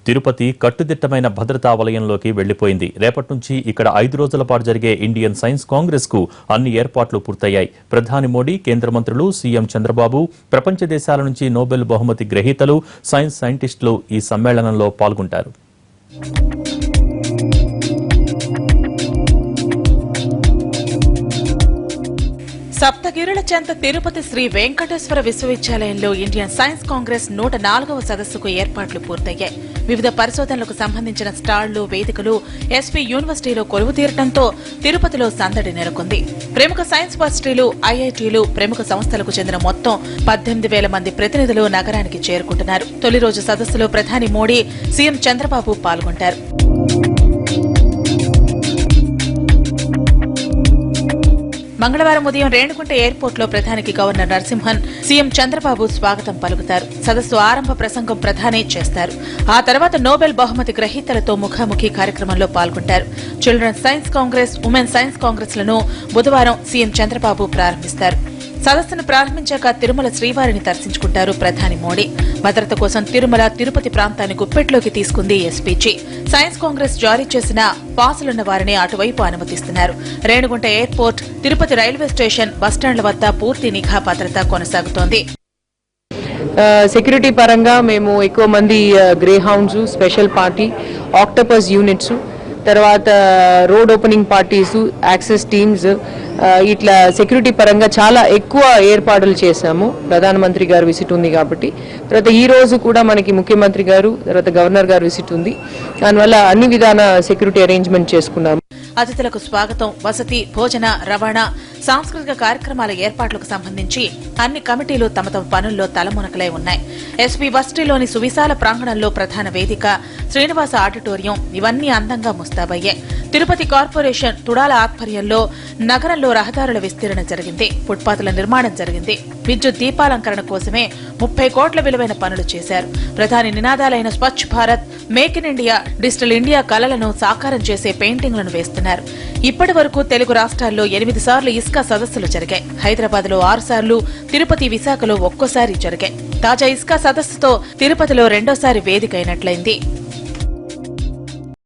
తిరుపతి కట్టుదిట్టమైన భద్రతా వలయంలోకి వెళ్లిపోయింది. రేపటి నుంచి ఇక్కడ 5 రోజుల పాటు జరిగే ఇండియన్ సైన్స్ కాంగ్రెస్ కు అన్ని ఏర్పాట్లు పూర్తయ్యాయి. ప్రధాని మోడీ, కేంద్ర మంత్రులు, సీఎం చంద్రబాబు, ప్రపంచ దేశాల నుంచి నోబెల్ బహుమతి గ్రహీతలు, సైంటిస్టులు ఈ సమ్మేళనంలో పాల్గొంటారు. సప్తగిరుల చెంత తిరుపతి శ్రీ వెంకటేశ్వర విశ్వవిద్యాలయంలో ఇండియన్ సైన్స్ కాంగ్రెస్ 104వ సదస్సుకు ఏర్పాట్లు పూర్తయ్యాయి. వివిధ పరిశోధనలకు సంబంధించిన స్టాళ్లు, వేదికలు ఎస్పీ యూనివర్సిటీలో కొలువు తీరటంతో తిరుపతిలో సందడి నెలకొంది. ప్రముఖ సైన్స్ వర్సిటీలు, ఐఐటీలు, ప్రముఖ సంస్థలకు చెందిన మొత్తం 18,000 మంది ప్రతినిధులు నగరానికి చేరుకుంటున్నారు. తొలి రోజు సదస్సులో ప్రధాని మోడీ, సీఎం చంద్రబాబు పాల్గొంటారు. మంగళవారం ఉదయం రేణుగుంట ఎయిర్పోర్టులో ప్రధానికి గవర్నర్ నరసింహన్, సీఎం చంద్రబాబు స్వాగతం పలుకుతారు. సదస్సు ఆరంభ ప్రసంగం ప్రధాని చేస్తారు. ఆ తర్వాత నోబెల్ బహుమతి గ్రహీతలతో ముఖాముఖి కార్యక్రమంలో పాల్గొంటారు. Children's science congress, women science congress లను బుధవారం సీఎం చంద్రబాబు ప్రారంభిస్తారు. సదస్సును ప్రారంభించాక తిరుమల శ్రీవారిని దర్శించుకుంటారు ప్రధాని మోడీ. భద్రత కోసం తిరుమల, తిరుపతి ప్రాంతాన్ని గుప్పెట్లోకి తీసుకుంది ఎస్పీజీ. సైన్స్ కాంగ్రెస్ జారీ చేసిన పాసులున్న వారిని అటువైపు అనుమతిస్తున్నారు. Renigunta airport, Tirupati railway station, బస్టాండ్ల వద్ద పూర్తి నిఘా భద్రత కొనసాగుతోంది. సెక్యూరిటీ పరంగా మేము ఎక్కువ మంది greyhounds, special party, octopus units, తర్వాత road opening parties, access teams, ఇట్లా సెక్యూరిటీ పరంగా చాలా ఎక్కువ ఏర్పాట్లు చేశాము. ప్రధానమంత్రి గారు విజిట్ ఉంది కాబట్టి. తర్వాత ఈ రోజు కూడా మనకి ముఖ్యమంత్రి గారు, తర్వాత గవర్నర్ గారు విజిట్ ఉంది. దానివల్ల అన్ని విధాన సెక్యూరిటీ అరేంజ్మెంట్ చేసుకున్నాము. అతిథులకు స్వాగతం, వసతి, భోజన, రవాణా, సాంస్కృతిక కార్యక్రమాల ఏర్పాట్లకు సంబంధించి అన్ని కమిటీలు తమ తమ పనుల్లో తలమునకలై ఉన్నాయి. ఎస్పీ వర్సిటీలోని సువిశాల ప్రాంగణంలో ప్రధాన వేదిక, శ్రీనివాస ఆడిటోరియం ఇవన్నీ అందంగా ముస్తాబయ్యాయి. తిరుపతి కార్పొరేషన్ తుడాల ఆధ్వర్యంలో నగరంలో రహదారుల విస్తరణ జరిగింది. ఫుట్పాత్ల నిర్మాణం జరిగింది. విద్యుత్ దీపాలంకరణ కోసమే 30 కోట్ల విలువైన పనులు చేశారు. ప్రధాని నినాదాలైన Swachh Bharat, make in India, digital India కలలను సాకారం చేసే పెయింటింగ్లను వేస్తున్నారు. ఇప్పటి వరకు తెలుగు రాష్ట్రాల్లో 8 సార్లు ఇస్కా సదస్సులు జరిగాయి. హైదరాబాద్ లో 6 సార్లు, తిరుపతి, విశాఖలో ఒక్కోసారి జరిగాయి. తాజా ఇస్కా సదస్సుతో తిరుపతిలో రెండోసారి వేదిక అయినట్లయింది.